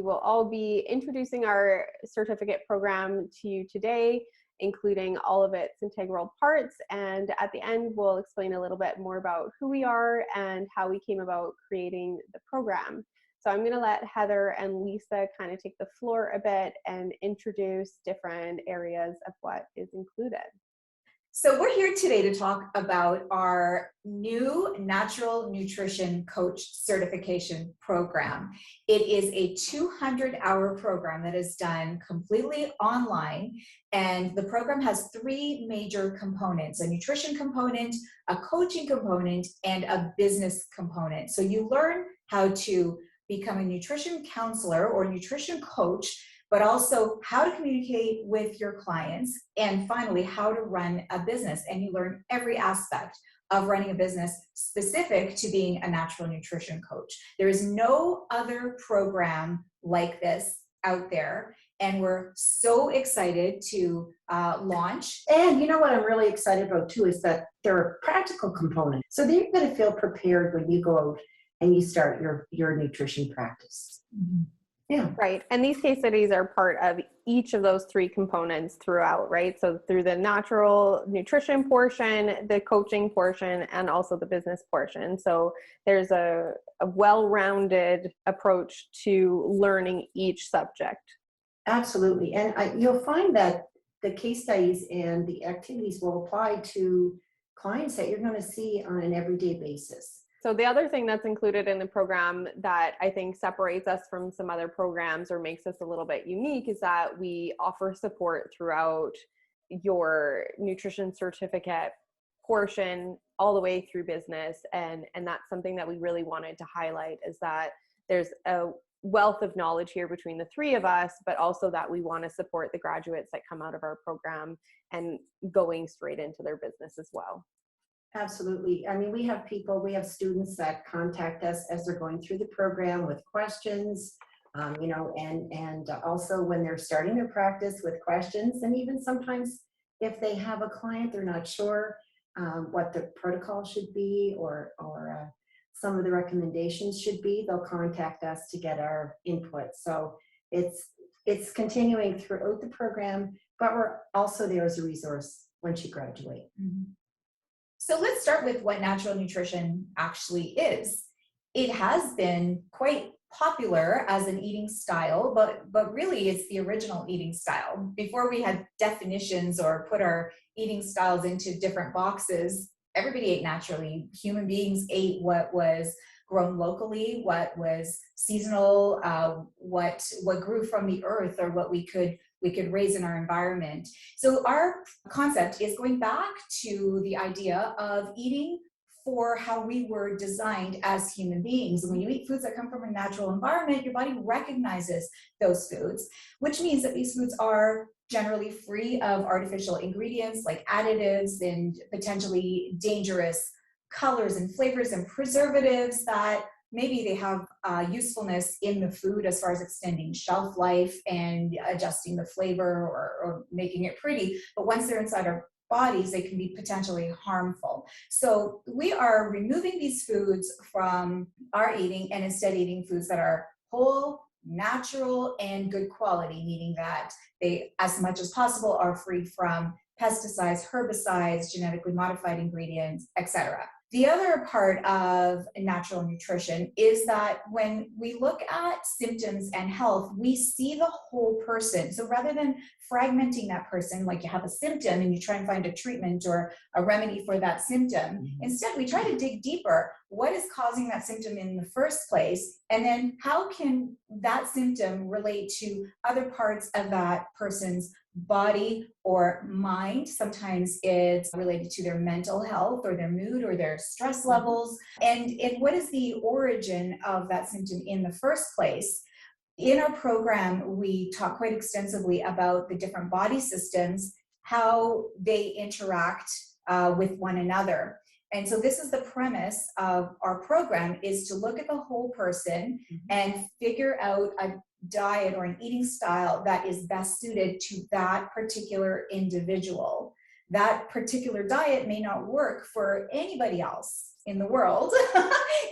will all be introducing our certificate program to you today, including all of its integral parts. And at the end, we'll explain a little bit more about who we are and how we came about creating the program. So I'm going to let Heather and Lisa kind of take the floor a bit and introduce different areas of what is included. So we're here today to talk about our new Natural Nutrition Coach Certification Program. It is a 200-hour program that is done completely online, and the program has three major components: a nutrition component, a coaching component, and a business component. So you learn how to become a nutrition counselor or nutrition coach, but also how to communicate with your clients, and finally, how to run a business. And you learn every aspect of running a business specific to being a natural nutrition coach. There is no other program like this out there, and we're so excited to launch. And you know what I'm really excited about too is that there are practical components. So that you're going to feel prepared when you go out and you start your nutrition practice. Mm-hmm. Yeah. Right. And these case studies are part of each of those three components throughout, right? So through the natural nutrition portion, the coaching portion, and also the business portion. So there's a well-rounded approach to learning each subject. Absolutely. And you'll find that the case studies and the activities will apply to clients that you're going to see on an everyday basis. So the other thing that's included in the program that I think separates us from some other programs or makes us a little bit unique is that we offer support throughout your nutrition certificate portion all the way through business. And that's something that we really wanted to highlight, is that there's a wealth of knowledge here between the three of us, but also that we want to support the graduates that come out of our program and going straight into their business as well. Absolutely. I mean, we have students that contact us as they're going through the program with questions, and also when they're starting their practice with questions. And even sometimes if they have a client, they're not sure what the protocol should be or some of the recommendations should be, they'll contact us to get our input. So it's continuing throughout the program, but we're also there as a resource once you graduate. Mm-hmm. So let's start with what natural nutrition actually is. It has been quite popular as an eating style, but really it's the original eating style. Before we had definitions or put our eating styles into different boxes, everybody ate naturally. Human beings ate what was grown locally, what was seasonal, what grew from the earth, or what we could raise in our environment. So our concept is going back to the idea of eating for how we were designed as human beings. When you eat foods that come from a natural environment, your body recognizes those foods, which means that these foods are generally free of artificial ingredients like additives and potentially dangerous colors and flavors and preservatives that maybe they have usefulness in the food as far as extending shelf life and adjusting the flavor or making it pretty. But once they're inside our bodies, they can be potentially harmful. So we are removing these foods from our eating and instead eating foods that are whole, natural, and good quality, meaning that they, as much as possible, are free from pesticides, herbicides, genetically modified ingredients, etc. The other part of natural nutrition is that when we look at symptoms and health, we see the whole person. So rather than fragmenting that person, like you have a symptom and you try and find a treatment or a remedy for that symptom, instead we try to dig deeper. What is causing that symptom in the first place? And then how can that symptom relate to other parts of that person's body or mind? Sometimes it's related to their mental health or their mood or their stress levels. And what is the origin of that symptom in the first place? In our program, we talk quite extensively about the different body systems, how they interact with one another. And so this is the premise of our program, is to look at the whole person and figure out a diet or an eating style that is best suited to that particular individual. That particular diet may not work for anybody else in the world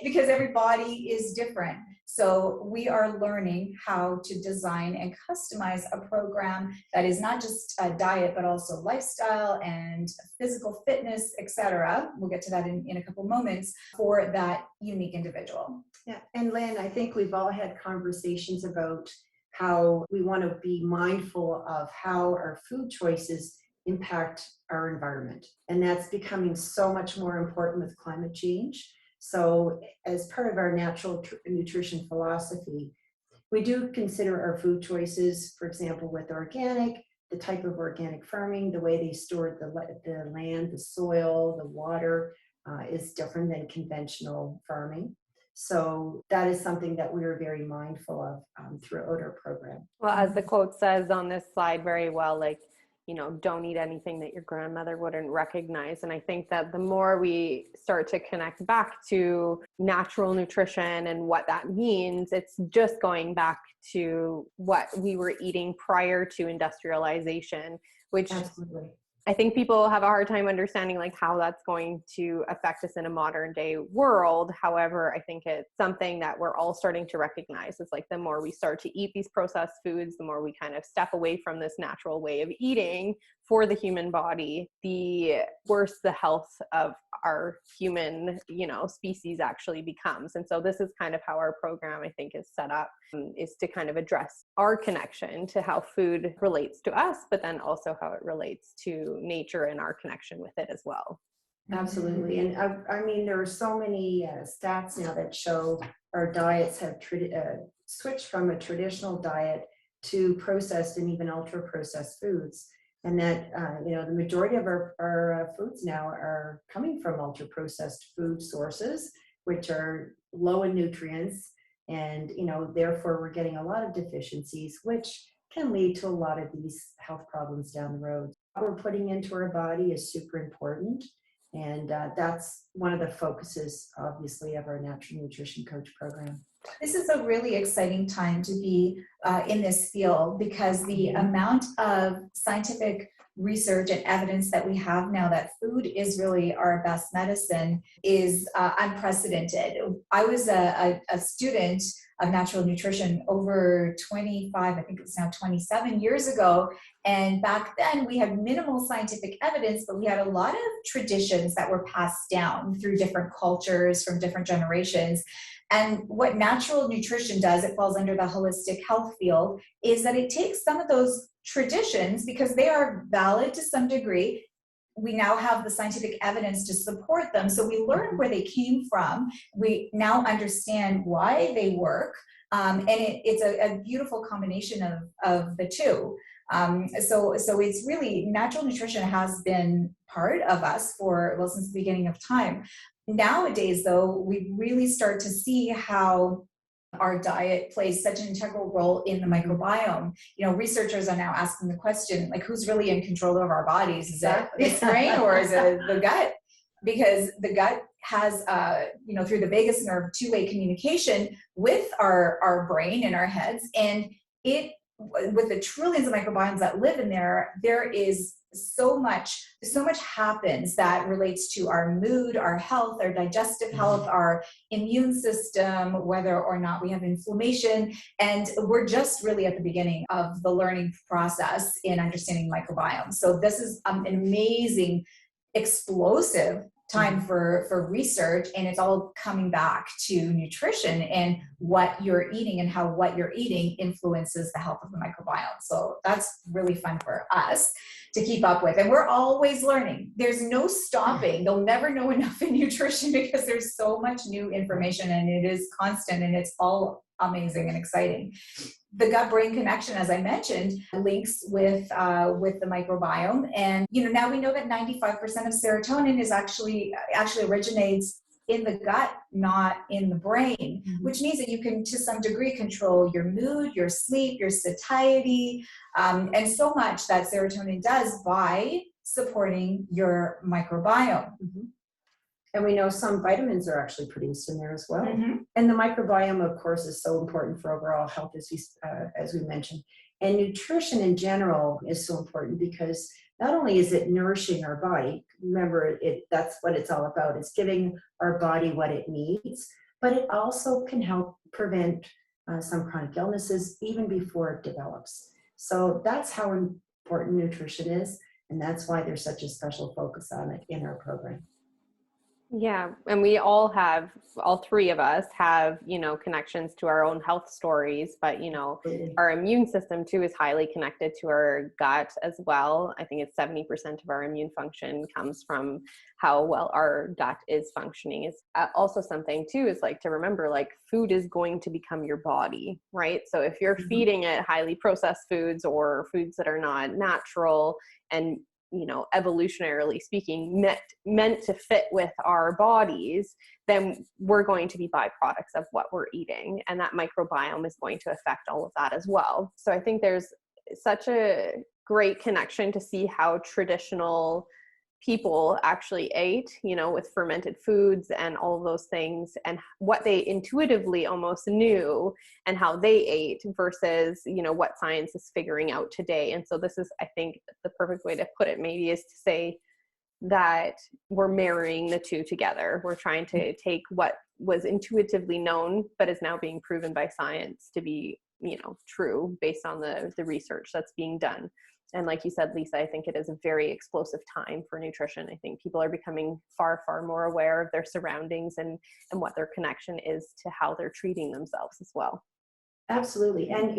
because every body is different. So we are learning how to design and customize a program that is not just a diet, but also lifestyle and physical fitness, etc. We'll get to that in a couple moments for that unique individual. Yeah, and Lynn, I think we've all had conversations about how we want to be mindful of how our food choices impact our environment. And that's becoming so much more important with climate change. So as part of our natural nutrition philosophy, we do consider our food choices, for example, with organic, the type of organic farming, the way they store the land, the soil, the water is different than conventional farming. So that is something that we are very mindful of throughout our program. Well, as the quote says on this slide very well, like, you know, don't eat anything that your grandmother wouldn't recognize. And I think that the more we start to connect back to natural nutrition and what that means, it's just going back to what we were eating prior to industrialization, which Absolutely. I think people have a hard time understanding like how that's going to affect us in a modern day world. However, I think it's something that we're all starting to recognize. It's like the more we start to eat these processed foods, the more we kind of step away from this natural way of eating for the human body, the worse the health of our human, you know, species actually becomes. And so this is kind of how our program, I think, is set up, is to kind of address our connection to how food relates to us, but then also how it relates to nature and our connection with it as well. Absolutely. And I mean, there are so many stats now that show our diets have switched from a traditional diet to processed and even ultra processed foods. And that, you know, the majority of our foods now are coming from ultra processed food sources, which are low in nutrients. And, you know, therefore we're getting a lot of deficiencies, which can lead to a lot of these health problems down the road. What we're putting into our body is super important. And that's one of the focuses, obviously, of our Natural Nutrition Coach program. This is a really exciting time to be in this field because the amount of scientific research and evidence that we have now that food is really our best medicine is unprecedented. I was a student of natural nutrition over 25, I think it's now 27 years ago. And back then we had minimal scientific evidence, but we had a lot of traditions that were passed down through different cultures from different generations. And what natural nutrition does, it falls under the holistic health field, is that it takes some of those traditions, because they are valid to some degree. We now have the scientific evidence to support them. So we learn where they came from. We now understand why they work. And it's a beautiful combination of the two. So it's really, natural nutrition has been part of us since the beginning of time. Nowadays, though, we really start to see how our diet plays such an integral role in the microbiome. You know, researchers are now asking the question, like, who's really in control of our bodies? Is it the brain or is it the gut? Because the gut has, you know, through the vagus nerve, two-way communication with our brain and our heads. And with the trillions of microbiomes that live in there, there is so much happens that relates to our mood, our health, our digestive health, our immune system, whether or not we have inflammation. And we're just really at the beginning of the learning process in understanding microbiome. So this is an amazing, explosive time for research, and it's all coming back to nutrition and what you're eating and how what you're eating influences the health of the microbiome. So that's really fun for us to keep up with, and we're always learning. There's no stopping. You'll never know enough in nutrition because there's so much new information, and it is constant, and it's all amazing and exciting. The gut-brain connection, as I mentioned, links with the microbiome. And, you know, now we know that 95% of serotonin is actually originates in the gut, not in the brain, which means that you can, to some degree, control your mood, your sleep, your satiety, and so much that serotonin does by supporting your microbiome. And we know some vitamins are actually produced in there as well. And the microbiome, of course, is so important for overall health, as we mentioned. And nutrition in general is so important because not only is it nourishing our body, remember, that's what it's all about. It's giving our body what it needs. but it also can help prevent some chronic illnesses even before it develops. So that's how important nutrition is, and that's why there's such a special focus on it in our program. Yeah. And we all three of us have, connections to our own health stories, but, Absolutely. our immune system too is highly connected to our gut as well. I think it's 70% of our immune function comes from how well our gut is functioning. Is also something too, is like to remember, like, food is going to become your body, right? So if you're feeding it highly processed foods or foods that are not natural and evolutionarily speaking, meant to fit with our bodies, then we're going to be byproducts of what we're eating. And that microbiome is going to affect all of that as well. So I think there's such a great connection to see how traditional people actually ate, with fermented foods and all of those things, and what they intuitively almost knew and how they ate versus, what science is figuring out today. And so this is, I think, the perfect way to put it maybe is to say that we're marrying the two together. We're trying to take what was intuitively known, but is now being proven by science to be, true based on the research that's being done. And like you said, Lisa, I think it is a very explosive time for nutrition. I think people are becoming far, far more aware of their surroundings and what their connection is to how they're treating themselves as well. Absolutely. And,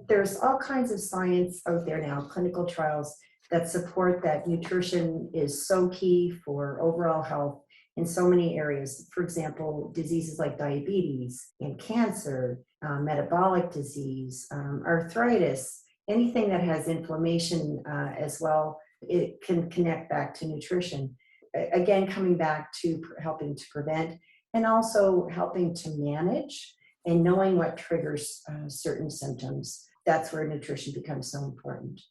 there's all kinds of science out there now, clinical trials that support that nutrition is so key for overall health in so many areas. For example, diseases like diabetes and cancer, metabolic disease, arthritis, anything that has inflammation as well, it can connect back to nutrition. Again, coming back to helping to prevent and also helping to manage and knowing what triggers certain symptoms. That's where nutrition becomes so important.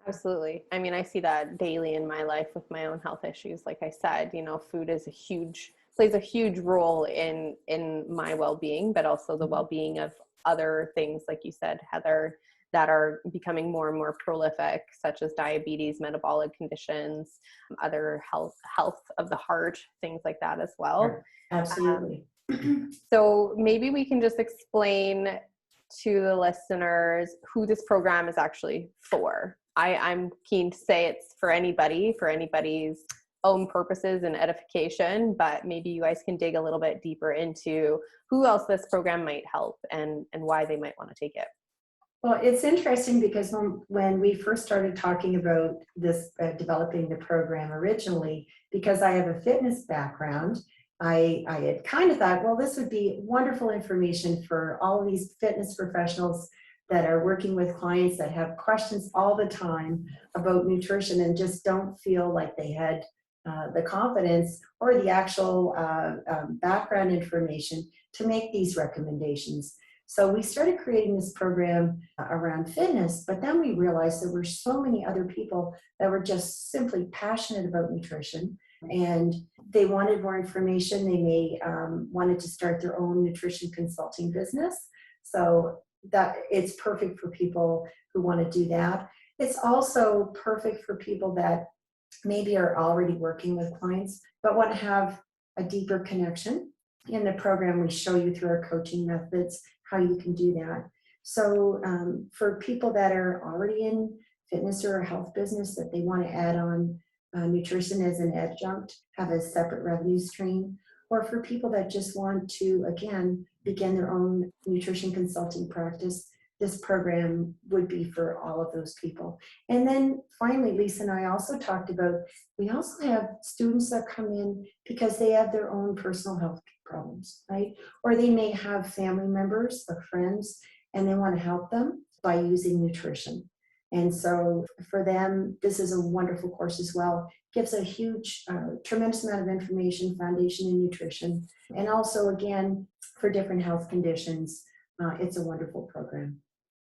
Absolutely. I mean, I see that daily in my life with my own health issues. Like I said, food is plays a huge role in my well-being, but also the well-being of other things, like you said, Heather, that are becoming more and more prolific, such as diabetes, metabolic conditions, other health of the heart, things like that as well. Absolutely. So maybe we can just explain to the listeners who this program is actually for. I'm keen to say it's for anybody's own purposes and edification, but maybe you guys can dig a little bit deeper into who else this program might help and why they might want to take it. Well, it's interesting because when we first started talking about this, developing the program originally, because I have a fitness background, I had kind of thought, well, this would be wonderful information for all of these fitness professionals that are working with clients that have questions all the time about nutrition and just don't feel like they had the confidence or the actual background information to make these recommendations. So we started creating this program around fitness, but then we realized there were so many other people that were just simply passionate about nutrition and they wanted more information. They may wanted to start their own nutrition consulting business. So that it's perfect for people who want to do that. It's also perfect for people that maybe are already working with clients, but want to have a deeper connection. In the program, we show you through our coaching methods how you can do that. So for people that are already in fitness or a health business that they want to add on nutrition as an adjunct, have a separate revenue stream, or for people that just want to, again, begin their own nutrition consulting practice, this program would be for all of those people. And then finally, Lisa and I also talked about, we also have students that come in because they have their own personal health problems, right? Or they may have family members or friends and they want to help them by using nutrition. And so for them, this is a wonderful course as well. Gives a huge, tremendous amount of information, foundation in nutrition. And also, again, for different health conditions, it's a wonderful program.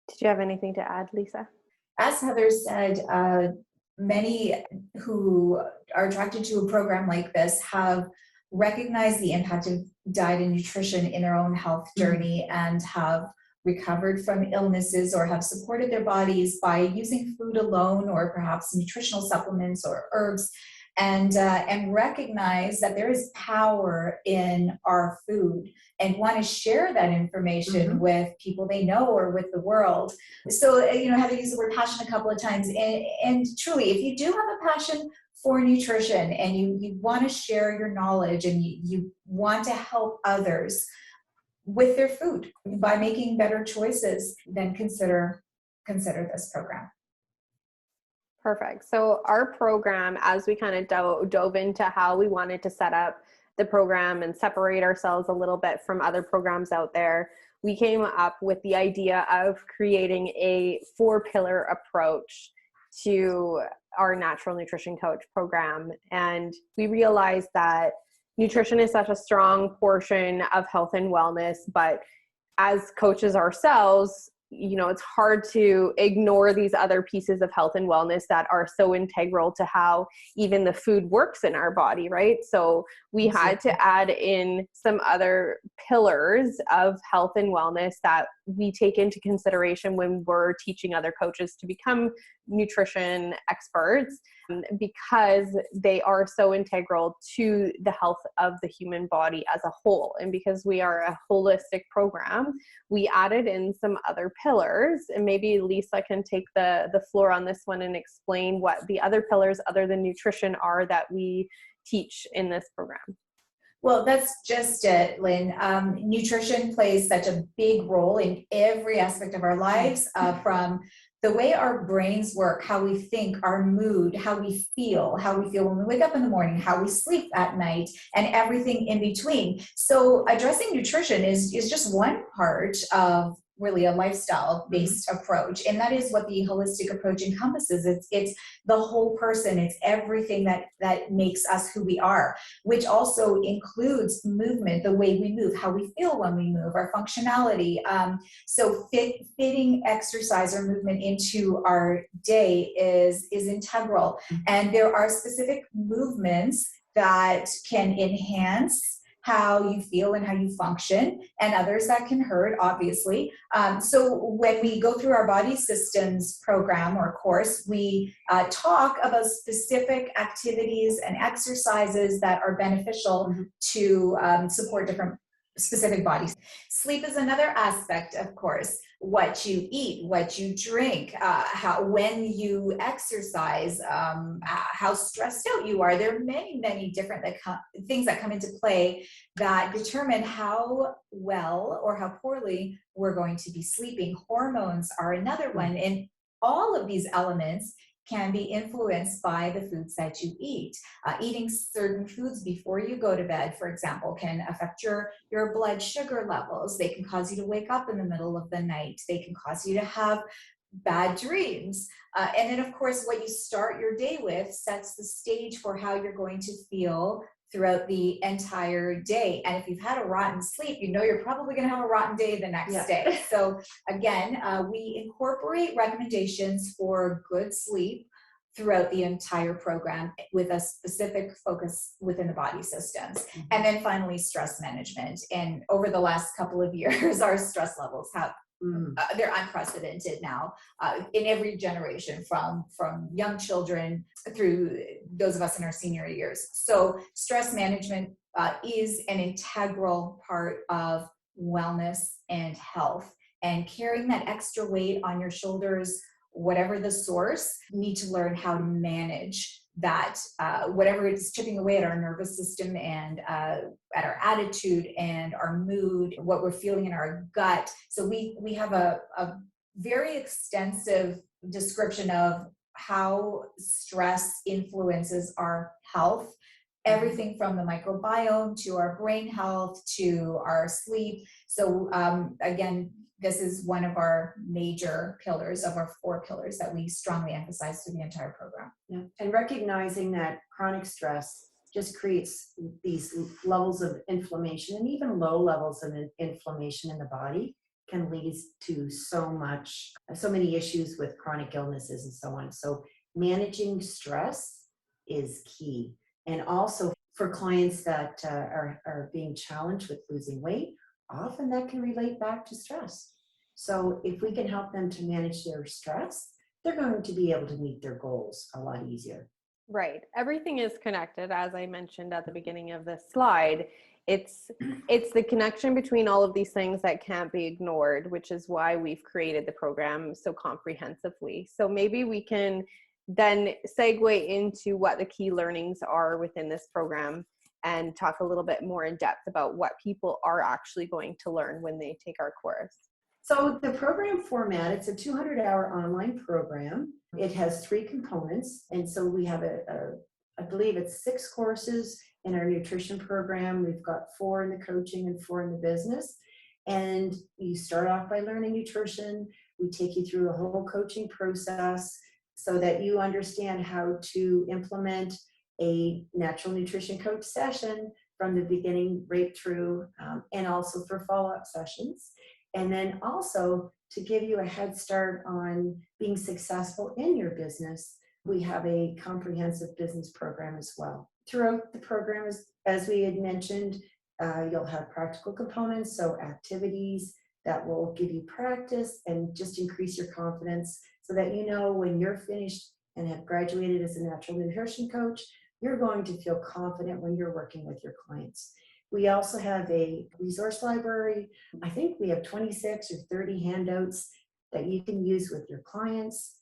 Did you have anything to add, Lisa? As Heather said, many who are attracted to a program like this have recognized the impact of diet and nutrition in their own health journey and have recovered from illnesses or have supported their bodies by using food alone or perhaps nutritional supplements or herbs. and recognize that there is power in our food and want to share that information with people they know or with the world. So, Heather used the word passion a couple of times, and truly, if you do have a passion for nutrition and you want to share your knowledge and you want to help others with their food by making better choices, then consider this program. Perfect. So our program, as we kind of dove into how we wanted to set up the program and separate ourselves a little bit from other programs out there, we came up with the idea of creating a 4-pillar approach to our natural nutrition coach program. And we realized that nutrition is such a strong portion of health and wellness, but as coaches ourselves, it's hard to ignore these other pieces of health and wellness that are so integral to how even the food works in our body, right? So we had to add in some other pillars of health and wellness that we take into consideration when we're teaching other coaches to become nutrition experts, because they are so integral to the health of the human body as a whole. And because we are a holistic program, we added in some other pillars, and maybe Lisa can take the floor on this one and explain what the other pillars other than nutrition are that we teach in this program. Well, that's just it, Lynn. Nutrition plays such a big role in every aspect of our lives, from the way our brains work, how we think, our mood, how we feel when we wake up in the morning, how we sleep at night, and everything in between. So addressing nutrition is just one part of really a lifestyle-based approach. And that is what the holistic approach encompasses. It's the whole person. It's everything that makes us who we are, which also includes movement, the way we move, how we feel when we move, our functionality. So fitting exercise or movement into our day is integral. And there are specific movements that can enhance how you feel and how you function, and others that can hurt, obviously. So when we go through our body systems program or course, we talk about specific activities and exercises that are beneficial to support different specific bodies. Sleep is another aspect, of course. What you eat, what you drink, when you exercise, how stressed out you are. There are many, many different things that come into play that determine how well or how poorly we're going to be sleeping. Hormones are another one. And all of these elements can be influenced by the foods that you eat. Eating certain foods before you go to bed, for example, can affect your blood sugar levels. They can cause you to wake up in the middle of the night. They can cause you to have bad dreams. And then, of course, what you start your day with sets the stage for how you're going to feel throughout the entire day. And if you've had a rotten sleep, you're probably going to have a rotten day the next day. So again, we incorporate recommendations for good sleep throughout the entire program with a specific focus within the body systems. And then finally, stress management. And over the last couple of years, our stress levels have they're unprecedented now in every generation, from young children through those of us in our senior years. So stress management is an integral part of wellness and health. And carrying that extra weight on your shoulders, whatever the source, you need to learn how to manage that, whatever is chipping away at our nervous system and at our attitude and our mood, what we're feeling in our gut. So we have a very extensive description of how stress influences our health, everything from the microbiome to our brain health to our sleep. So again, this is one of our major pillars of our 4 pillars that we strongly emphasize through the entire program. Yeah. And recognizing that chronic stress just creates these levels of inflammation, and even low levels of inflammation in the body can lead to so many issues with chronic illnesses and so on. So managing stress is key. And also for clients that are being challenged with losing weight, often that can relate back to stress. So if we can help them to manage their stress, they're going to be able to meet their goals a lot easier. Right. Everything is connected, as I mentioned at the beginning of this slide. It's the connection between all of these things that can't be ignored, which is why we've created the program so comprehensively. So maybe we can then segue into what the key learnings are within this program and talk a little bit more in depth about what people are actually going to learn when they take our course. So the program format, it's a 200-hour online program. It has 3 components. And so we have I believe it's 6 courses in our nutrition program. We've got 4 in the coaching and 4 in the business. And you start off by learning nutrition. We take you through a whole coaching process so that you understand how to implement a natural nutrition coach session from the beginning right through, and also for follow-up sessions. And then also to give you a head start on being successful in your business, we have a comprehensive business program as well. Throughout the program, as we had mentioned, you'll have practical components, so activities that will give you practice and just increase your confidence so that you know when you're finished and have graduated as a natural nutrition coach, you're going to feel confident when you're working with your clients. We also have a resource library. I think we have 26 or 30 handouts that you can use with your clients.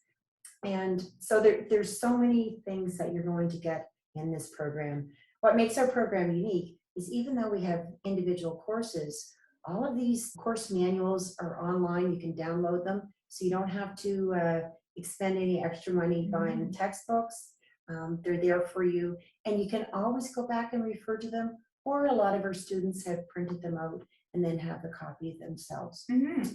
And so there's so many things that you're going to get in this program. What makes our program unique is even though we have individual courses, all of these course manuals are online. You can download them, so you don't have to expend any extra money buying textbooks. They're there for you, and you can always go back and refer to them, or a lot of our students have printed them out and then have the copy themselves.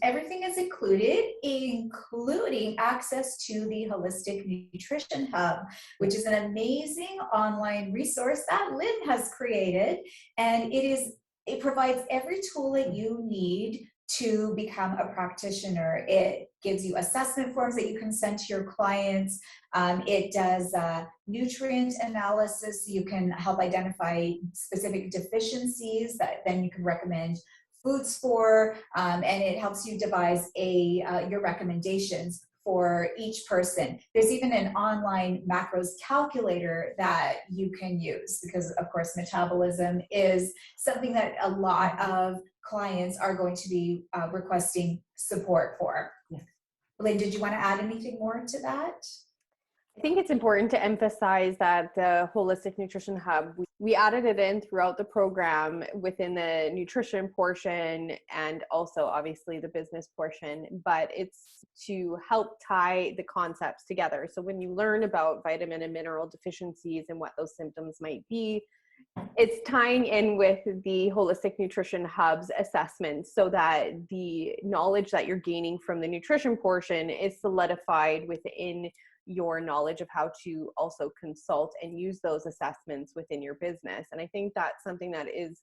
Everything is included, including access to the Holistic Nutrition Hub, which is an amazing online resource that Lynn has created. And it provides every tool that you need to become a practitioner. It gives you assessment forms that you can send to your clients. It does nutrient analysis, so you can help identify specific deficiencies that then you can recommend foods for, and it helps you devise your recommendations for each person. There's even an online macros calculator that you can use because, of course, metabolism is something that a lot of clients are going to be requesting support for. Yeah. Lynn, did you want to add anything more to that? I think it's important to emphasize that the Holistic Nutrition Hub, we added it in throughout the program within the nutrition portion and also obviously the business portion, but it's to help tie the concepts together. So when you learn about vitamin and mineral deficiencies and what those symptoms might be, it's tying in with the Holistic Nutrition Hub's assessments so that the knowledge that you're gaining from the nutrition portion is solidified within your knowledge of how to also consult and use those assessments within your business. And I think that's something that is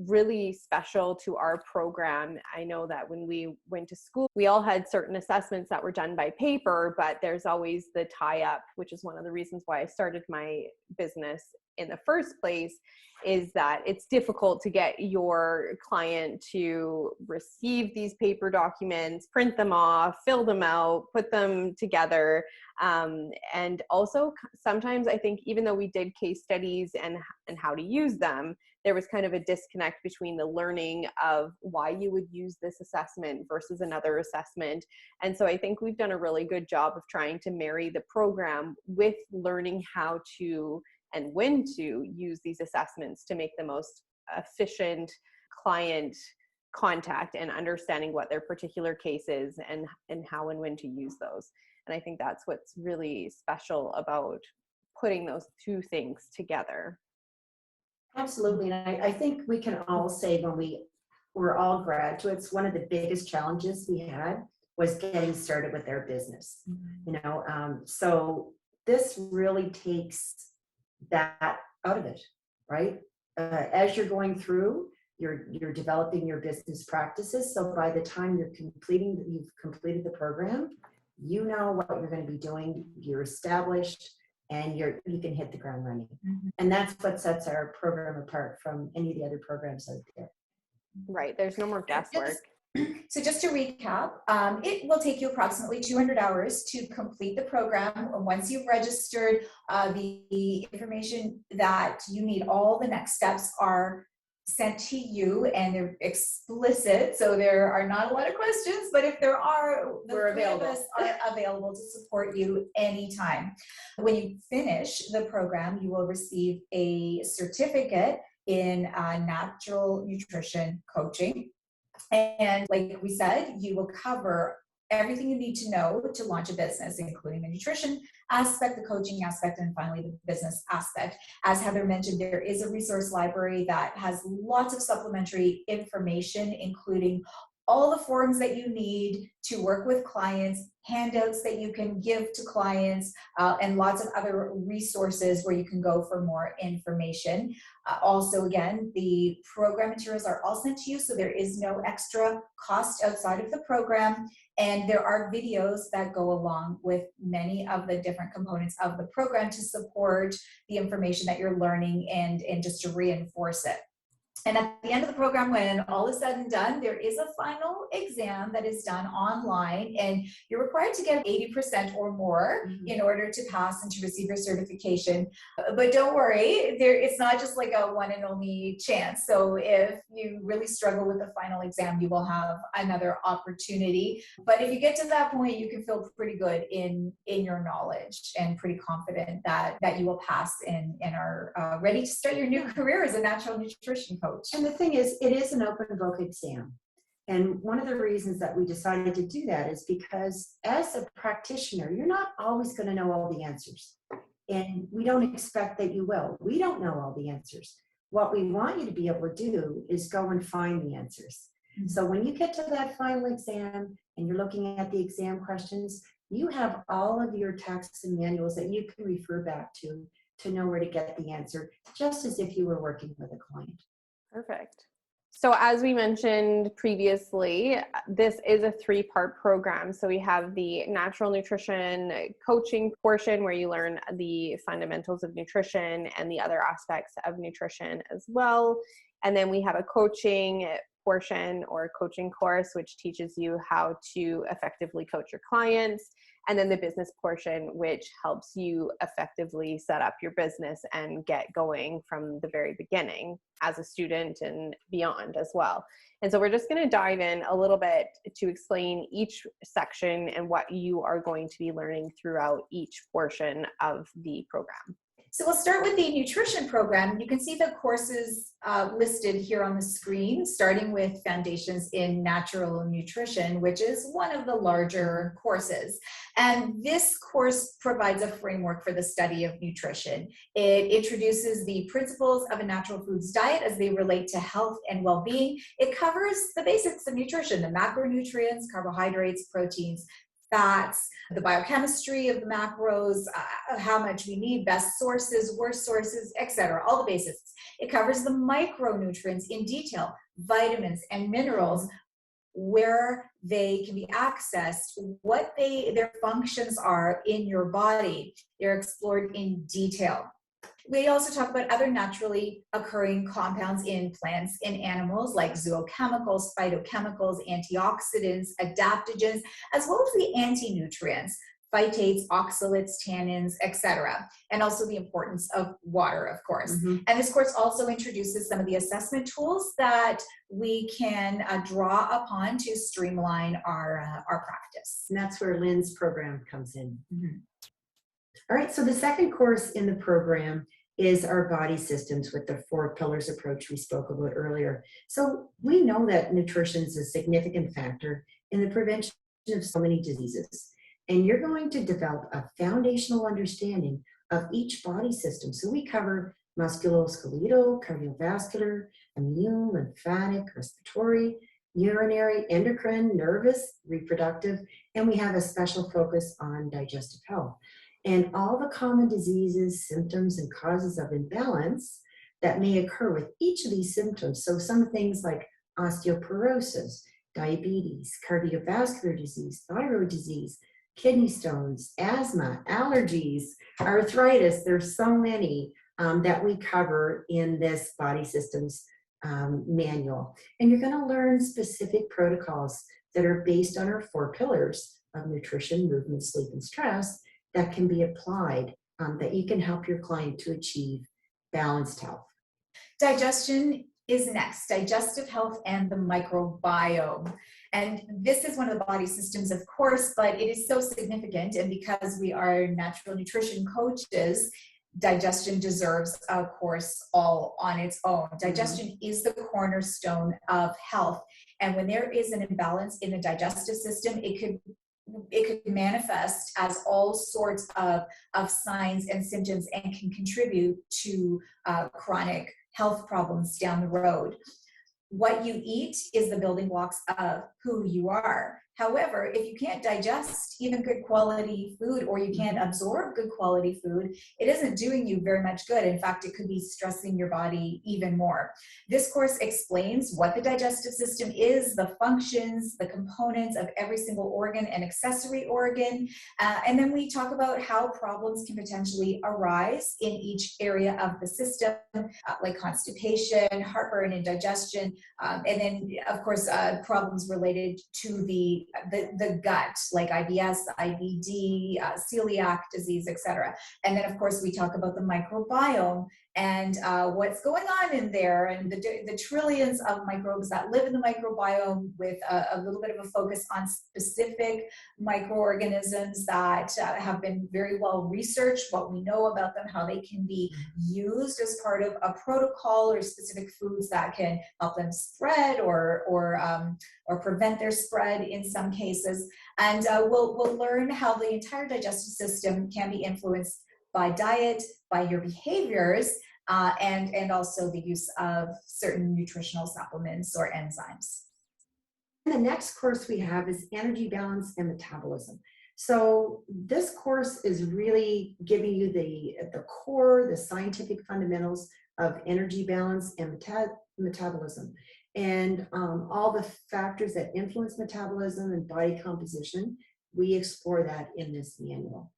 really special to our program. I know that when we went to school, we all had certain assessments that were done by paper, but there's always the tie-up, which is one of the reasons why I started my business in the first place, is that it's difficult to get your client to receive these paper documents, print them off, fill them out, put them together. And also sometimes I think even though we did case studies and how to use them, there was kind of a disconnect between the learning of why you would use this assessment versus another assessment. And so I think we've done a really good job of trying to marry the program with learning how to and when to use these assessments to make the most efficient client contact and understanding what their particular case is and how and when to use those. And I think that's what's really special about putting those two things together. Absolutely. And I think we can all say when we were all graduates, one of the biggest challenges we had was getting started with our business. So this really takes that out of it, right? As you're going through, you're developing your business practices. So by the time you've completed the program, you know what you're going to be doing, you're established, and you can hit the ground running. And that's what sets our program apart from any of the other programs out there. Right. There's no more guesswork. So just to recap, it will take you approximately 200 hours to complete the program. Once you've registered, the information that you need, all the next steps are sent to you, and they're explicit, so there are not a lot of questions, but if there are, We're three of available. us are available to support you anytime. When you finish the program, you will receive a certificate in natural nutrition coaching. And like we said, you will cover everything you need to know to launch a business, including the nutrition aspect, the coaching aspect, and finally the business aspect. As Heather mentioned, there is a resource library that has lots of supplementary information, including all the forms that you need to work with clients, handouts that you can give to clients, and lots of other resources where you can go for more information. Also, again, the program materials are all sent to you, so there is no extra cost outside of the program. And there are videos that go along with many of the different components of the program to support the information that you're learning and just to reinforce it. And at the end of the program, when all is said and done, there is a final exam that is done online, and you're required to get 80% or more in order to pass and to receive your certification. But don't worry, it's not just like a one and only chance. So if you really struggle with the final exam, you will have another opportunity. But if you get to that point, you can feel pretty good in your knowledge and pretty confident that you will pass and are ready to start your new career as a natural nutrition coach. And the thing is, it is an open book exam. And one of the reasons that we decided to do that is because as a practitioner, you're not always going to know all the answers. And we don't expect that you will. We don't know all the answers. What we want you to be able to do is go and find the answers. So when you get to that final exam and you're looking at the exam questions, you have all of your texts and manuals that you can refer back to know where to get the answer, just as if you were working with a client. Perfect. So as we mentioned previously, this is a 3-part program. So we have the natural nutrition coaching portion where you learn the fundamentals of nutrition and the other aspects of nutrition as well. And then we have a coaching portion or coaching course, which teaches you how to effectively coach your clients. And then the business portion, which helps you effectively set up your business and get going from the very beginning as a student and beyond as well. And so we're just going to dive in a little bit to explain each section and what you are going to be learning throughout each portion of the program. So we'll start with the nutrition program. You can see the courses listed here on the screen, starting with Foundations in Natural Nutrition, which is one of the larger courses. And this course provides a framework for the study of nutrition. It introduces the principles of a natural foods diet as they relate to health and well-being. It covers the basics of nutrition, the macronutrients, carbohydrates, proteins, fats, the biochemistry of the macros, how much we need, best sources, worst sources, etc., all the basics. It covers the micronutrients in detail, vitamins and minerals, where they can be accessed, what their functions are in your body. They're explored in detail. We also talk about other naturally occurring compounds in plants and animals like zoochemicals, phytochemicals, antioxidants, adaptogens, as well as the anti-nutrients, phytates, oxalates, tannins, etc. And also the importance of water, of course. And this course also introduces some of the assessment tools that we can draw upon to streamline our practice. And that's where Lynn's program comes in. All right, so the second course in the program is our body systems with the 4 pillars approach we spoke about earlier. So we know that nutrition is a significant factor in the prevention of so many diseases. And you're going to develop a foundational understanding of each body system. So we cover musculoskeletal, cardiovascular, immune, lymphatic, respiratory, urinary, endocrine, nervous, reproductive, and we have a special focus on digestive health. And all the common diseases, symptoms, and causes of imbalance that may occur with each of these symptoms. So some things like osteoporosis, diabetes, cardiovascular disease, thyroid disease, kidney stones, asthma, allergies, arthritis, there's so many that we cover in this body systems manual. And you're going to learn specific protocols that are based on our 4 pillars of nutrition, movement, sleep, and stress that can be applied, that you can help your client to achieve balanced health. Digestion is next, digestive health and the microbiome. And this is one of the body systems, of course, but it is so significant. And because we are natural nutrition coaches, digestion deserves a course all on its own. Digestion is the cornerstone of health. And when there is an imbalance in the digestive system, it could manifest as all sorts of signs and symptoms and can contribute to chronic health problems down the road. What you eat is the building blocks of who you are. However, if you can't digest even good quality food, or you can't absorb good quality food, it isn't doing you very much good. In fact, it could be stressing your body even more. This course explains what the digestive system is, the functions, the components of every single organ and accessory organ. And then we talk about how problems can potentially arise in each area of the system, like constipation, heartburn, indigestion, and then, of course, problems related to the gut, like IBS, IBD, celiac disease, etc. And then, of course, we talk about the microbiome and what's going on in there, and the trillions of microbes that live in the microbiome, with a little bit of a focus on specific microorganisms that have been very well researched, what we know about them, how they can be used as part of a protocol, or specific foods that can help them spread or prevent their spread in some cases. And we'll learn how the entire digestive system can be influenced by diet, by your behaviors, and also the use of certain nutritional supplements or enzymes. And the next course we have is energy balance and metabolism. So this course is really giving you the core, the scientific fundamentals of energy balance and metabolism. And all the factors that influence metabolism and body composition, we explore that in this manual.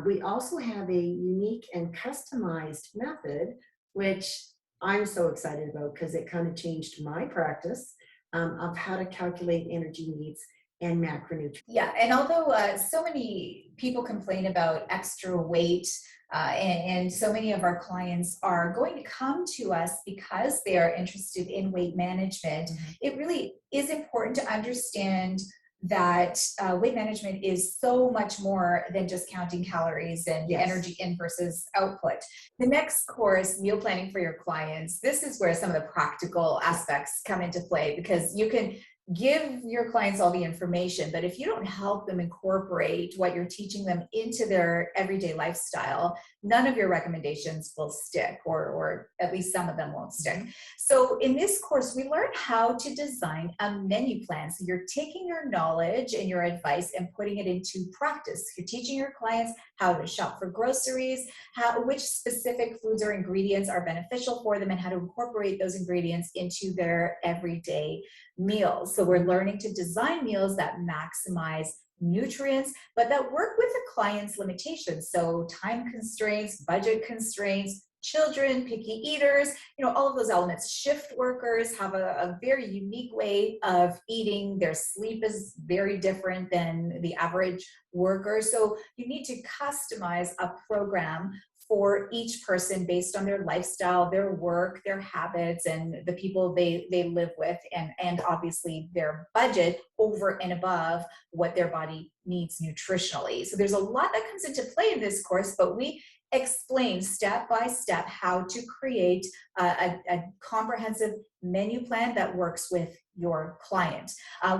We also have a unique and customized method, which I'm so excited about because it kind of changed my practice of how to calculate energy needs and macronutrients. Yeah, and although so many people complain about extra weight, and so many of our clients are going to come to us because they are interested in weight management, it really is important to understand that weight management is so much more than just counting calories and energy in versus output. The next course, meal planning for your clients, this is where some of the practical aspects come into play, because you can give your clients all the information, but if you don't help them incorporate what you're teaching them into their everyday lifestyle, none of your recommendations will stick, or at least some of them won't stick. So in this course, we learn how to design a menu plan. So you're taking your knowledge and your advice and putting it into practice. You're teaching your clients how to shop for groceries, which specific foods or ingredients are beneficial for them, and how to incorporate those ingredients into their everyday meals. So we're learning to design meals that maximize nutrients, but that work with the client's limitations. So time constraints, budget constraints, children, picky eaters, all of those elements. Shift workers have a very unique way of eating. Their sleep is very different than the average worker. So you need to customize a program for each person based on their lifestyle, their work, their habits, and the people they live with, and obviously their budget over and above what their body needs nutritionally. So there's a lot that comes into play in this course, but we explain step by step how to create a comprehensive menu plan that works with your client.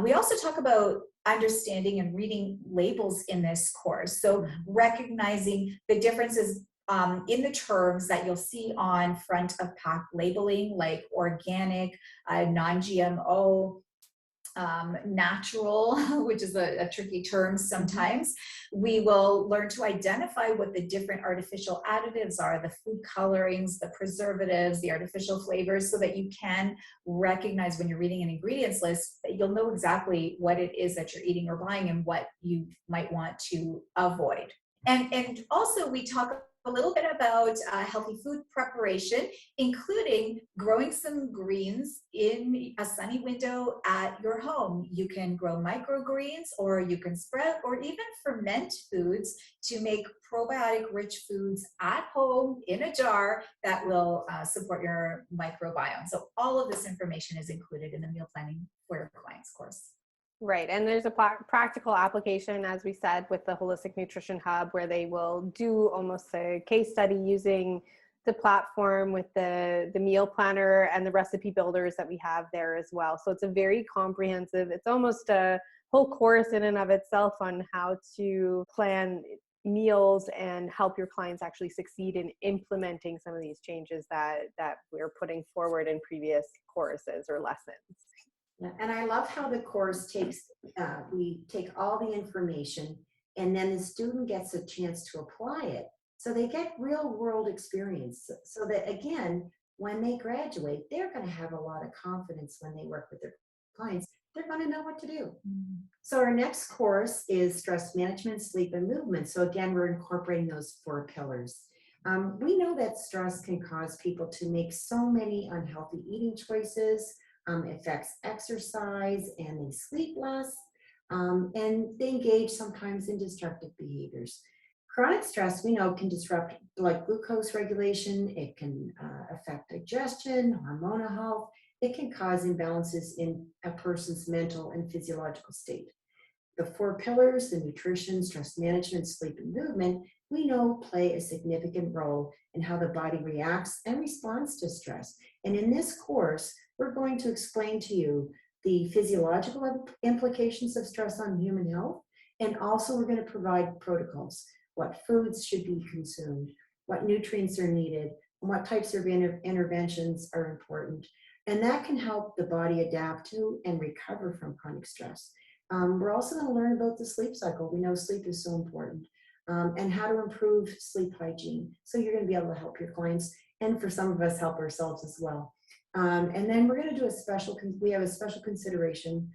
We also talk about understanding and reading labels in this course. So recognizing the differences in the terms that you'll see on front of pack labeling, like organic, non-GMO, natural, which is a tricky term sometimes. We will learn to identify what the different artificial additives are, the food colorings, the preservatives, the artificial flavors, so that you can recognize when you're reading an ingredients list that you'll know exactly what it is that you're eating or buying and what you might want to avoid. And also we talk a little bit about healthy food preparation, including growing some greens in a sunny window at your home. You can grow microgreens, or you can sprout or even ferment foods to make probiotic-rich foods at home in a jar that will support your microbiome. So all of this information is included in the meal planning for your clients course. Right. And there's a practical application, as we said, with the Holistic Nutrition Hub, where they will do almost a case study using the platform with the meal planner and the recipe builders that we have there as well. So it's a very comprehensive, it's almost a whole course in and of itself on how to plan meals and help your clients actually succeed in implementing some of these changes that we're putting forward in previous courses or lessons. Yeah, and I love how the course takes, we take all the information and then the student gets a chance to apply it. So they get real world experience so that, again, when they graduate, they're going to have a lot of confidence when they work with their clients. They're going to know what to do. Mm-hmm. So our next course is stress management, sleep, and movement. So again, we're incorporating those 4 pillars. We know that stress can cause people to make so many unhealthy eating choices. It affects exercise, and they sleep less, and they engage sometimes in destructive behaviors. Chronic stress, we know, can disrupt blood glucose regulation. It can affect digestion, hormonal health. It can cause imbalances in a person's mental and physiological state. The 4 pillars, the nutrition, stress management, sleep, and movement, we know play a significant role in how the body reacts and responds to stress. And in this course, we're going to explain to you the physiological implications of stress on human health, and also we're going to provide protocols, what foods should be consumed, what nutrients are needed, and what types of interventions are important. And that can help the body adapt to and recover from chronic stress. We're also going to learn about the sleep cycle. We know sleep is so important, and how to improve sleep hygiene. So you're going to be able to help your clients, and for some of us, help ourselves as well. And then we're going to do we have a special consideration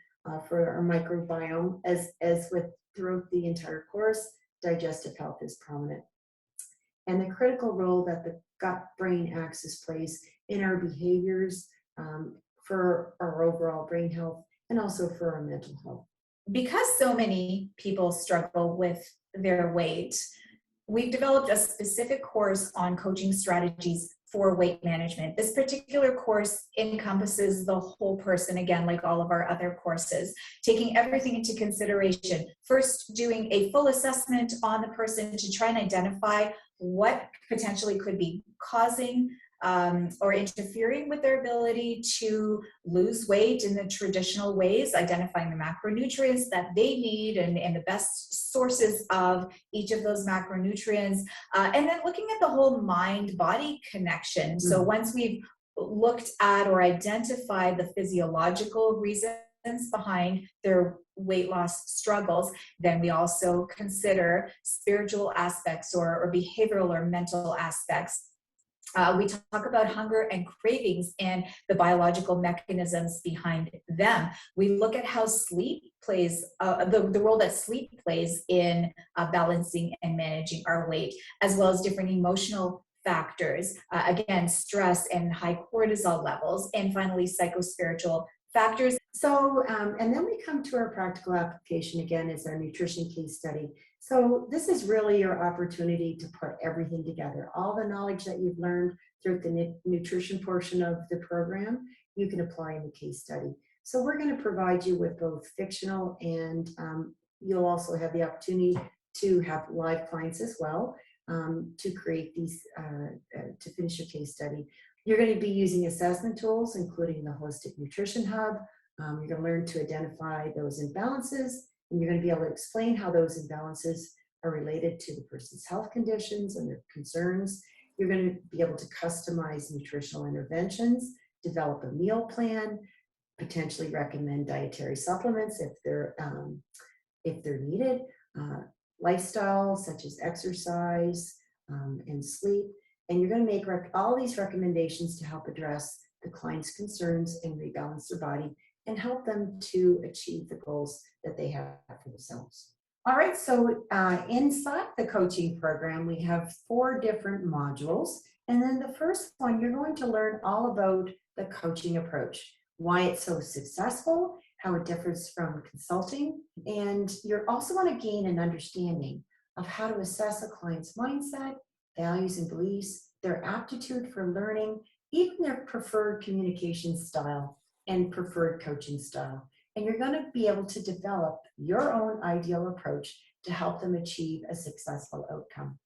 for our microbiome, as with throughout the entire course. Digestive health is prominent, and the critical role that the gut-brain axis plays in our behaviors, for our overall brain health, and also for our mental health. Because so many people struggle with their weight, we've developed a specific course on coaching strategies for weight management. This particular course encompasses the whole person, again, like all of our other courses, taking everything into consideration. First, doing a full assessment on the person to try and identify what potentially could be causing or interfering with their ability to lose weight in the traditional ways, identifying the macronutrients that they need and the best sources of each of those macronutrients, and then looking at the whole mind-body connection. So once we've looked at or identified the physiological reasons behind their weight loss struggles, then we also consider spiritual aspects or behavioral or mental aspects. We talk about hunger and cravings and the biological mechanisms behind them. We look at how sleep plays, the role that sleep plays in balancing and managing our weight, as well as different emotional factors, again, stress and high cortisol levels, and finally, psychospiritual factors. So, and then we come to our practical application again as our nutrition case study. So this is really your opportunity to put everything together. All the knowledge that you've learned through the nutrition portion of the program, you can apply in the case study. So we're going to provide you with both fictional and you'll also have the opportunity to have live clients as well, to create these, to finish your case study. You're going to be using assessment tools, including the Holistic Nutrition Hub. You're going to learn to identify those imbalances, and you're going to be able to explain how those imbalances are related to the person's health conditions and their concerns. You're going to be able to customize nutritional interventions, develop a meal plan, potentially recommend dietary supplements if they're needed, lifestyle such as exercise and sleep. And you're going to make all these recommendations to help address the client's concerns and rebalance their body and help them to achieve the goals that they have for themselves. All right, so inside the coaching program, we have 4 different modules. And then the first one, you're going to learn all about the coaching approach, why it's so successful, how it differs from consulting. And you're also going to gain an understanding of how to assess a client's mindset, values and beliefs, their aptitude for learning, even their preferred communication style and preferred coaching style. And you're going to be able to develop your own ideal approach to help them achieve a successful outcome.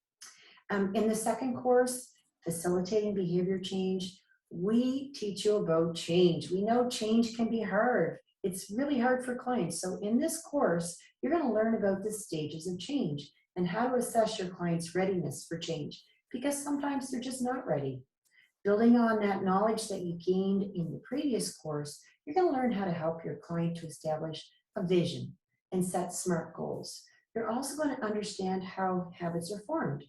In the second course, Facilitating Behavior Change, we teach you about change. We know change can be hard. It's really hard for clients. So in this course, you're going to learn about the stages of change and how to assess your client's readiness for change, because sometimes they're just not ready. Building on that knowledge that you gained in the previous course, you're going to learn how to help your client to establish a vision and set SMART goals. You're also going to understand how habits are formed,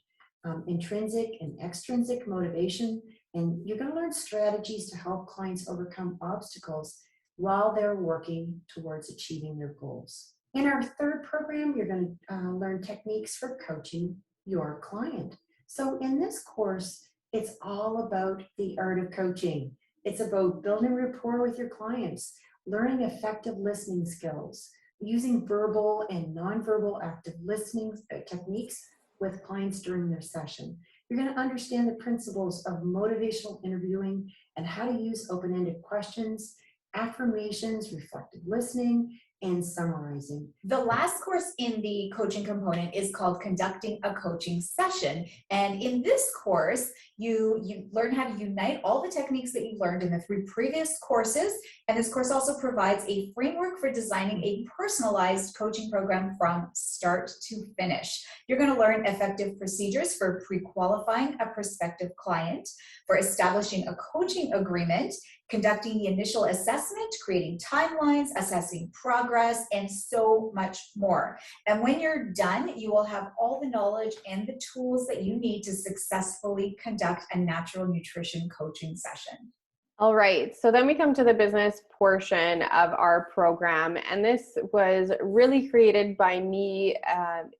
intrinsic and extrinsic motivation, and you're going to learn strategies to help clients overcome obstacles while they're working towards achieving their goals. In our third program, you're going to learn techniques for coaching your client. So in this course, it's all about the art of coaching. It's about building rapport with your clients, learning effective listening skills, using verbal and nonverbal active listening techniques with clients during their session. You're going to understand the principles of motivational interviewing and how to use open-ended questions, affirmations, reflective listening, and summarizing. The last course in the coaching component is called Conducting a Coaching Session. And in this course, you learn how to unite all the techniques that you learned in the 3 previous courses. And this course also provides a framework for designing a personalized coaching program from start to finish. You're going to learn effective procedures for pre-qualifying a prospective client, for establishing a coaching agreement, conducting the initial assessment, creating timelines, assessing progress, and so much more. And when you're done, you will have all the knowledge and the tools that you need to successfully conduct a natural nutrition coaching session. All right, so then we come to the business portion of our program, and this was really created by me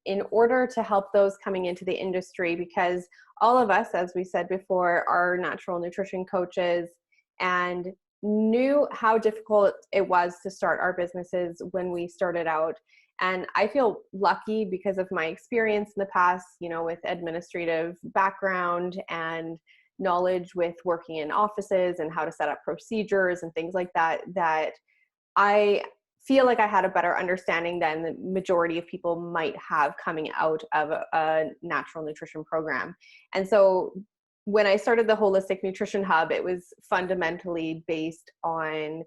in order to help those coming into the industry, because all of us, as we said before, are natural nutrition coaches and knew how difficult it was to start our businesses when we started out. And I feel lucky because of my experience in the past, with administrative background and knowledge with working in offices and how to set up procedures and things like that, that I feel like I had a better understanding than the majority of people might have coming out of a natural nutrition program. And so when I started the Holistic Nutrition Hub, it was fundamentally based on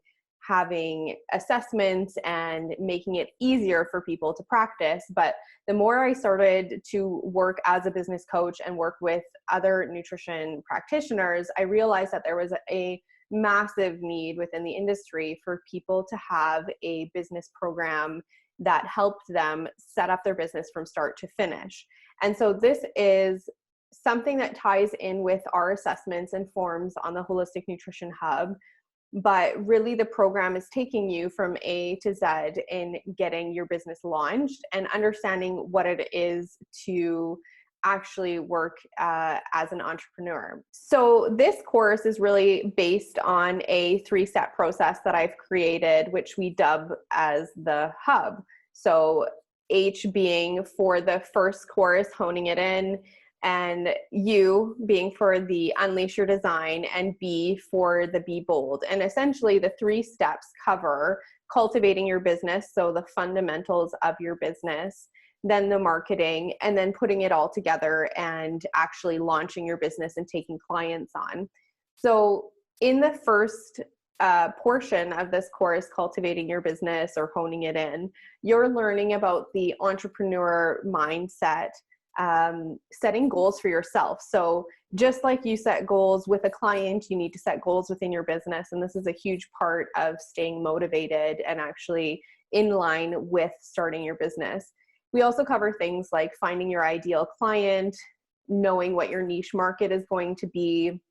having assessments and making it easier for people to practice. But the more I started to work as a business coach and work with other nutrition practitioners, I realized that there was a massive need within the industry for people to have a business program that helped them set up their business from start to finish. And so this is something that ties in with our assessments and forms on the Holistic Nutrition Hub. But really the program is taking you from A to Z in getting your business launched and understanding what it is to actually work as an entrepreneur. So this course is really based on a 3-step process that I've created, which we dub as the hub. So H being for the first course, honing it in, and U being for the unleash your design, and B for the be bold. And essentially the 3 steps cover cultivating your business, so the fundamentals of your business, then the marketing, and then putting it all together and actually launching your business and taking clients on. So in the first portion of this course, cultivating your business or honing it in, you're learning about the entrepreneur mindset, setting goals for yourself. So just like you set goals with a client, you need to set goals within your business. And this is a huge part of staying motivated and actually in line with starting your business. We also cover things like finding your ideal client, knowing what your niche market is going to be,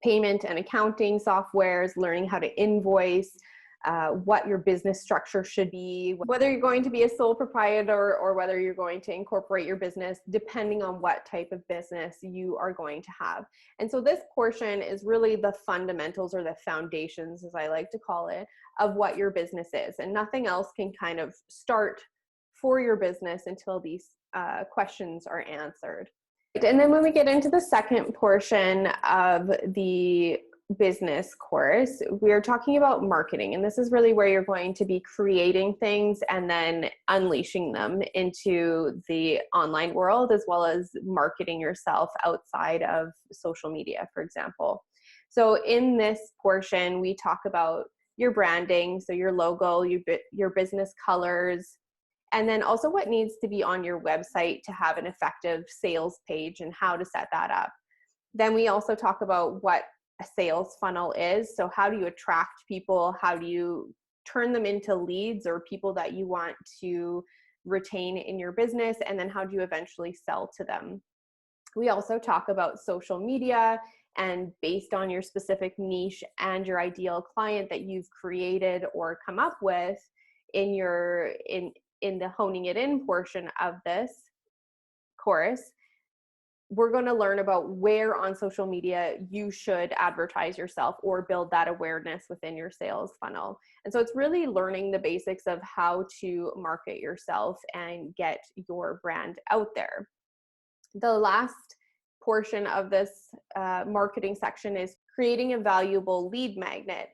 payment and accounting softwares, learning how to invoice, what your business structure should be, whether you're going to be a sole proprietor or whether you're going to incorporate your business, depending on what type of business you are going to have. And so this portion is really the fundamentals, or the foundations, as I like to call it, of what your business is. And nothing else can kind of start for your business until these questions are answered. And then when we get into the second portion of the business course, we're talking about marketing. And this is really where you're going to be creating things and then unleashing them into the online world, as well as marketing yourself outside of social media, for example. So in this portion, we talk about your branding, so your logo, your business colors, and then also what needs to be on your website to have an effective sales page and how to set that up. Then we also talk about what a sales funnel is. So how do you attract people? How do you turn them into leads or people that you want to retain in your business? And then how do you eventually sell to them? We also talk about social media, and based on your specific niche and your ideal client that you've created or come up with in the honing it in portion of this course, we're going to learn about where on social media you should advertise yourself or build that awareness within your sales funnel. And so it's really learning the basics of how to market yourself and get your brand out there. The last portion of this marketing section is creating a valuable lead magnet.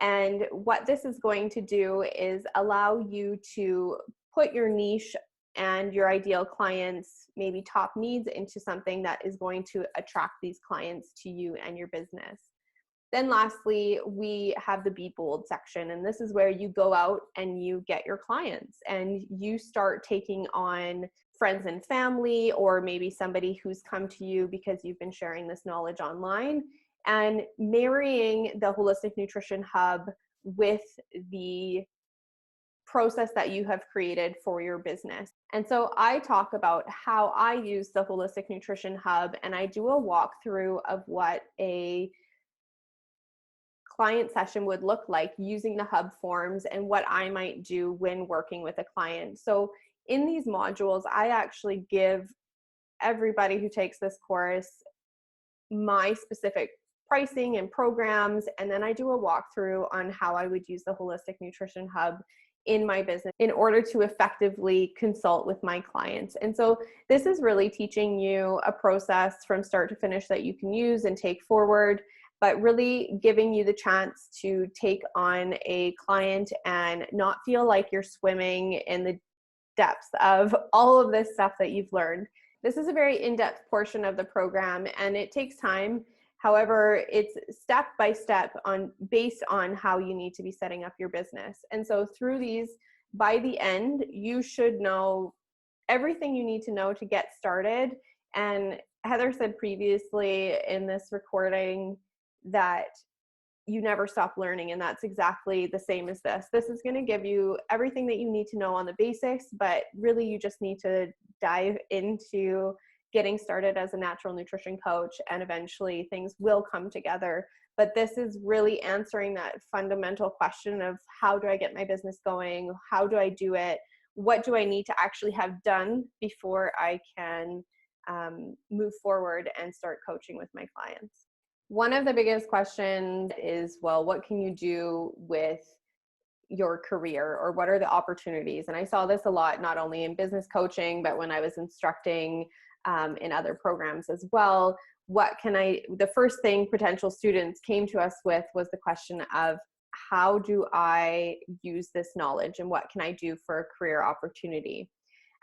And what this is going to do is allow you to put your niche and your ideal clients' maybe top needs into something that is going to attract these clients to you and your business. Then lastly, we have the Be Bold section, and this is where you go out and you get your clients and you start taking on friends and family, or maybe somebody who's come to you because you've been sharing this knowledge online, and marrying the Holistic Nutrition Hub with the process that you have created for your business. And so I talk about how I use the Holistic Nutrition Hub, and I do a walkthrough of what a client session would look like using the hub forms and what I might do when working with a client. So in these modules, I actually give everybody who takes this course my specific pricing and programs, and then I do a walkthrough on how I would use the Holistic Nutrition Hub in my business in order to effectively consult with my clients. And so this is really teaching you a process from start to finish that you can use and take forward, but really giving you the chance to take on a client and not feel like you're swimming in the depths of all of this stuff that you've learned. This is a very in-depth portion of the program, and it takes time. However, it's step by step based on how you need to be setting up your business. And so through these, by the end, you should know everything you need to know to get started. And Heather said previously in this recording that you never stop learning, and that's exactly the same as this. This is going to give you everything that you need to know on the basics, but really you just need to dive into getting started as a natural nutrition coach, and eventually things will come together. But this is really answering that fundamental question of how do I get my business going? How do I do it? What do I need to actually have done before I can move forward and start coaching with my clients? One of the biggest questions is, well, what can you do with your career, or what are the opportunities? And I saw this a lot, not only in business coaching, but when I was instructing in other programs as well. The first thing potential students came to us with was the question of, how do I use this knowledge and what can I do for a career opportunity?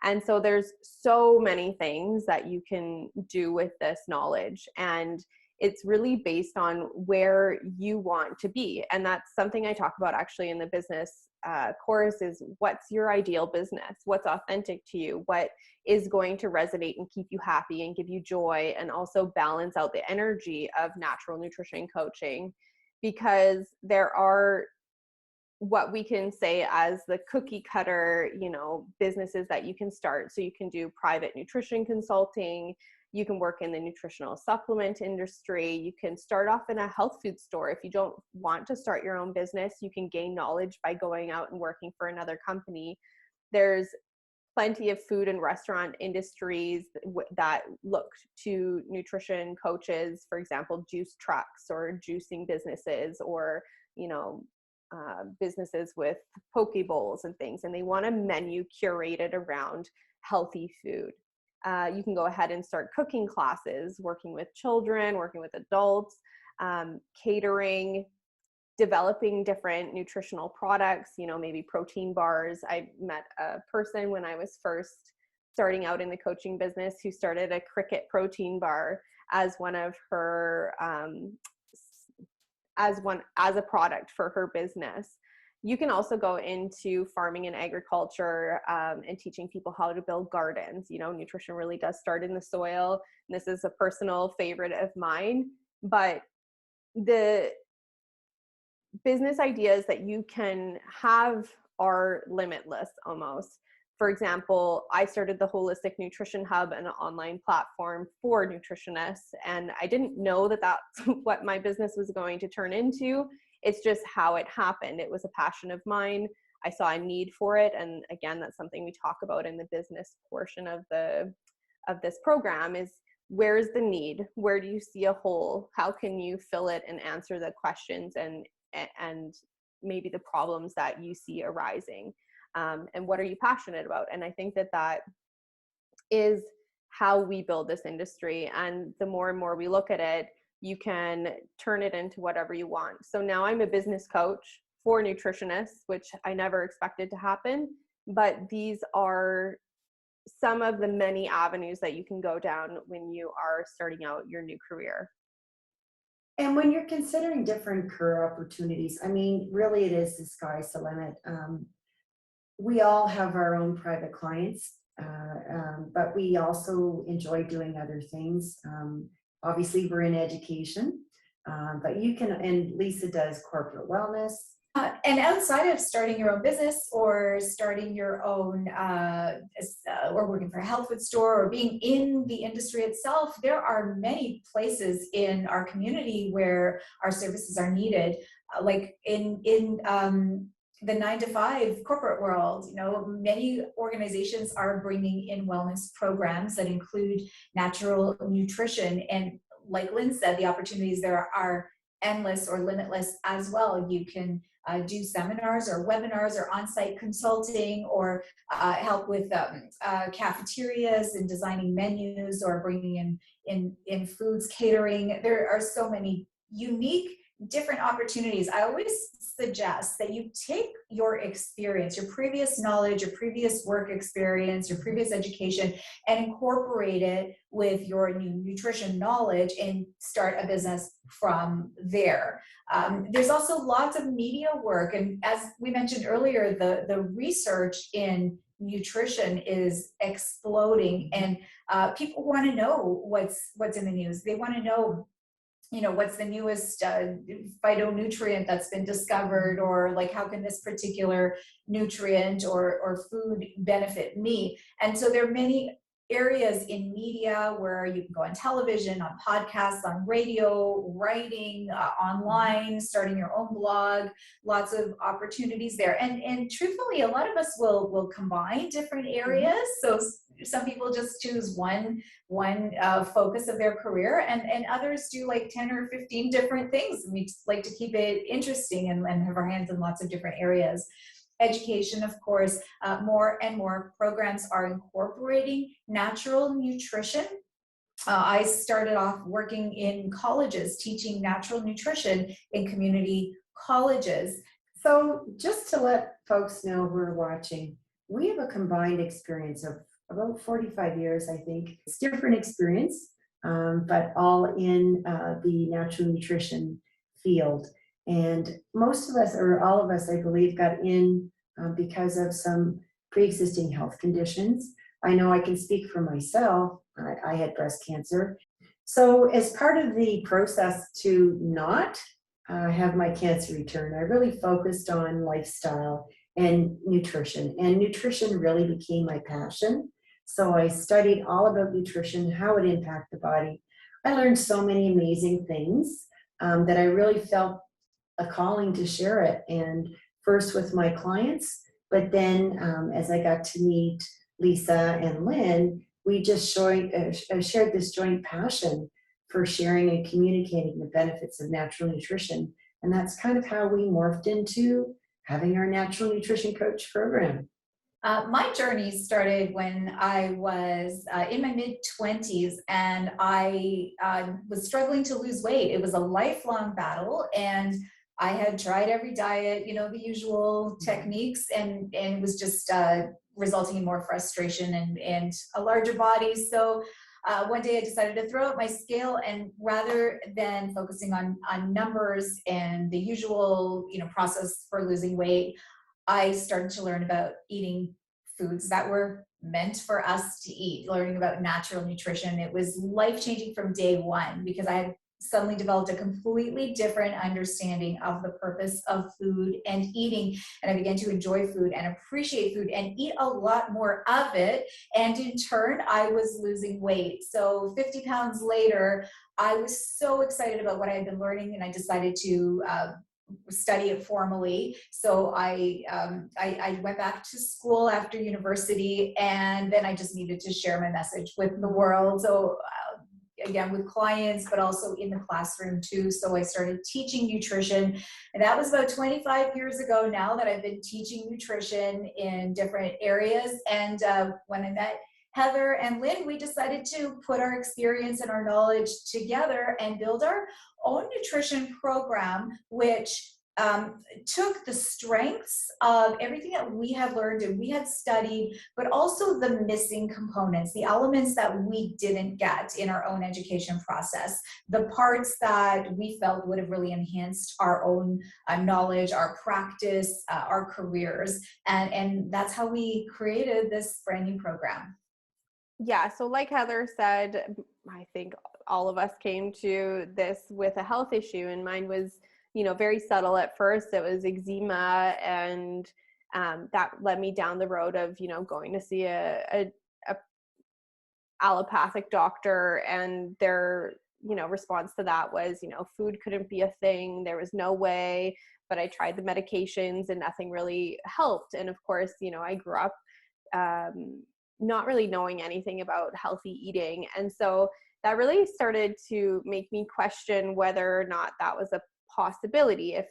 And so there's so many things that you can do with this knowledge, and it's really based on where you want to be. And that's something I talk about actually in the business course, is what's your ideal business? What's authentic to you? What is going to resonate and keep you happy and give you joy, and also balance out the energy of natural nutrition coaching? Because there are what we can say as the cookie cutter, businesses that you can start. So you can do private nutrition consulting. You can work in the nutritional supplement industry. You can start off in a health food store. If you don't want to start your own business, you can gain knowledge by going out and working for another company. There's plenty of food and restaurant industries that look to nutrition coaches, for example, juice trucks or juicing businesses, or, businesses with poke bowls and things, and they want a menu curated around healthy food. You can go ahead and start cooking classes, working with children, working with adults, catering, developing different nutritional products, maybe protein bars. I met a person when I was first starting out in the coaching business who started a cricket protein bar as one of her, as a product for her business. You can also go into farming and agriculture, and teaching people how to build gardens. Nutrition really does start in the soil. And this is a personal favorite of mine, but the business ideas that you can have are limitless almost. For example, I started the Holistic Nutrition Hub, an online platform for nutritionists, and I didn't know that that's what my business was going to turn into. It's just how it happened. It was a passion of mine. I saw a need for it, and again, that's something we talk about in the business portion of this program is, where's the need? Where do you see a hole? How can you fill it and answer the questions and maybe the problems that you see arising, and what are you passionate about? And I think that is how we build this industry. And the more and more we look at it, you can turn it into whatever you want. So now I'm a business coach for nutritionists, which I never expected to happen, but these are some of the many avenues that you can go down when you are starting out your new career. And when you're considering different career opportunities, really it is the sky's the limit. We all have our own private clients, but we also enjoy doing other things. Obviously, we're in education, but you can, and Lisa does corporate wellness. And outside of starting your own business or starting your own, or working for a health food store or being in the industry itself, there are many places in our community where our services are needed. Like in the 9-to-5 corporate world, many organizations are bringing in wellness programs that include natural nutrition. And like Lynn said, the opportunities there are endless or limitless as well. You can do seminars or webinars or on-site consulting, or help with cafeterias and designing menus, or bringing in foods, catering. There are so many unique different opportunities. I always suggest that you take your experience, your previous knowledge, your previous work experience, your previous education, and incorporate it with your new nutrition knowledge and start a business from there. There's also lots of media work. And as we mentioned earlier, the research in nutrition is exploding, and people want to know what's in the news. They want to know, what's the newest phytonutrient that's been discovered, or like, how can this particular nutrient or food benefit me? And so there are many areas in media where you can go on television, on podcasts, on radio, writing, online, starting your own blog, lots of opportunities there. And truthfully, a lot of us will combine different areas. So some people just choose one focus of their career, and others do like 10 or 15 different things. We just like to keep it interesting and have our hands in lots of different areas. Education, of course, more and more programs are incorporating natural nutrition. I started off working in colleges, teaching natural nutrition in community colleges. So just to let folks know who are watching, we have a combined experience of about 45 years, I think. It's different experience, but all in the natural nutrition field. And most of us, or all of us, I believe, got in because of some pre-existing health conditions. I know I can speak for myself. I had breast cancer. So as part of the process to not have my cancer return, I really focused on lifestyle and nutrition. And nutrition really became my passion. So I studied all about nutrition, how it impacts the body. I learned so many amazing things that I really felt a calling to share it. And first with my clients, but then as I got to meet Lisa and Lynn, we just shared this joint passion for sharing and communicating the benefits of natural nutrition. And that's kind of how we morphed into having our natural nutrition coach program. My journey started when I was in my mid-20s, and I was struggling to lose weight. It was a lifelong battle, and I had tried every diet, the usual techniques, and it was just resulting in more frustration and a larger body. So one day I decided to throw out my scale, and rather than focusing on numbers and the usual, process for losing weight, I started to learn about eating foods that were meant for us to eat, learning about natural nutrition. It was life-changing from day one because I had suddenly developed a completely different understanding of the purpose of food and eating. And I began to enjoy food and appreciate food and eat a lot more of it. And in turn, I was losing weight. So 50 pounds later, I was so excited about what I had been learning, and I decided to study it formally. So I went back to school after university, and then I just needed to share my message with the world. So again, with clients, but also in the classroom too. So I started teaching nutrition, and that was about 25 years ago now that I've been teaching nutrition in different areas. And when I met Heather and Lynn, we decided to put our experience and our knowledge together and build our own nutrition program, which took the strengths of everything that we had learned and we had studied, but also the missing components, the elements that we didn't get in our own education process, the parts that we felt would have really enhanced our own knowledge, our practice, our careers. And that's how we created this brand new program. Yeah, so like Heather said, I think all of us came to this with a health issue, and mine was, very subtle at first. It was eczema, and that led me down the road of, going to see a allopathic doctor, and their, response to that was, food couldn't be a thing. There was no way, but I tried the medications and nothing really helped. And of course, I grew up not really knowing anything about healthy eating. And so that really started to make me question whether or not that was a possibility. If,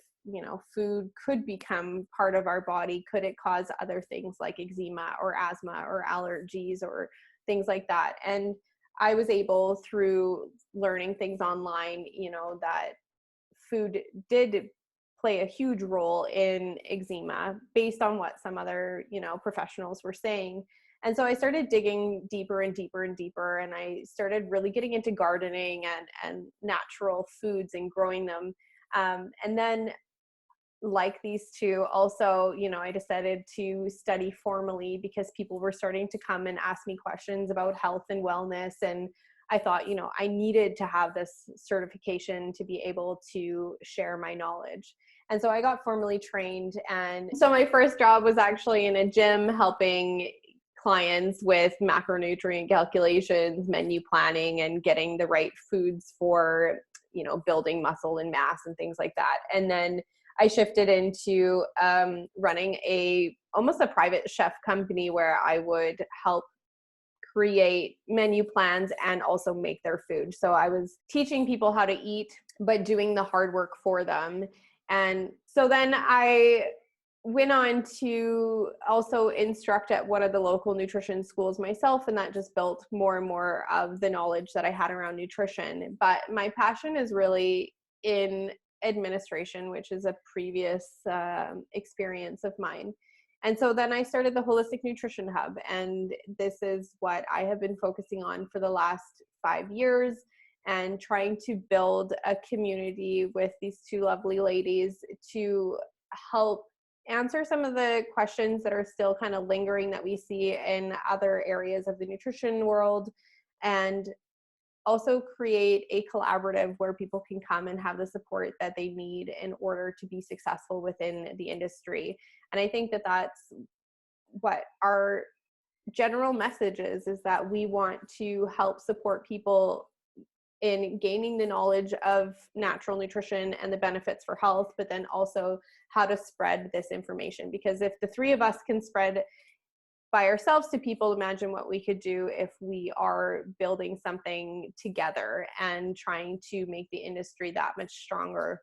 food could become part of our body, could it cause other things like eczema or asthma or allergies or things like that? And I was able, through learning things online, that food did play a huge role in eczema based on what some other, professionals were saying. And so I started digging deeper and deeper and deeper, and I started really getting into gardening and natural foods and growing them. And then, like these two, also, I decided to study formally because people were starting to come and ask me questions about health and wellness. And I thought, I needed to have this certification to be able to share my knowledge. And so I got formally trained. And so my first job was actually in a gym helping clients with macronutrient calculations, menu planning, and getting the right foods for, building muscle and mass and things like that. And then I shifted into running almost a private chef company where I would help create menu plans and also make their food. So I was teaching people how to eat, but doing the hard work for them. And so then I went on to also instruct at one of the local nutrition schools myself, and that just built more and more of the knowledge that I had around nutrition. But my passion is really in administration, which is a previous experience of mine. And so then I started the Holistic Nutrition Hub, and this is what I have been focusing on for the last 5 years, and trying to build a community with these two lovely ladies to help answer some of the questions that are still kind of lingering that we see in other areas of the nutrition world, and also create a collaborative where people can come and have the support that they need in order to be successful within the industry. And I think that that's what our general message is that we want to help support people in gaining the knowledge of natural nutrition and the benefits for health, but then also how to spread this information. Because if the three of us can spread by ourselves to people, imagine what we could do if we are building something together and trying to make the industry that much stronger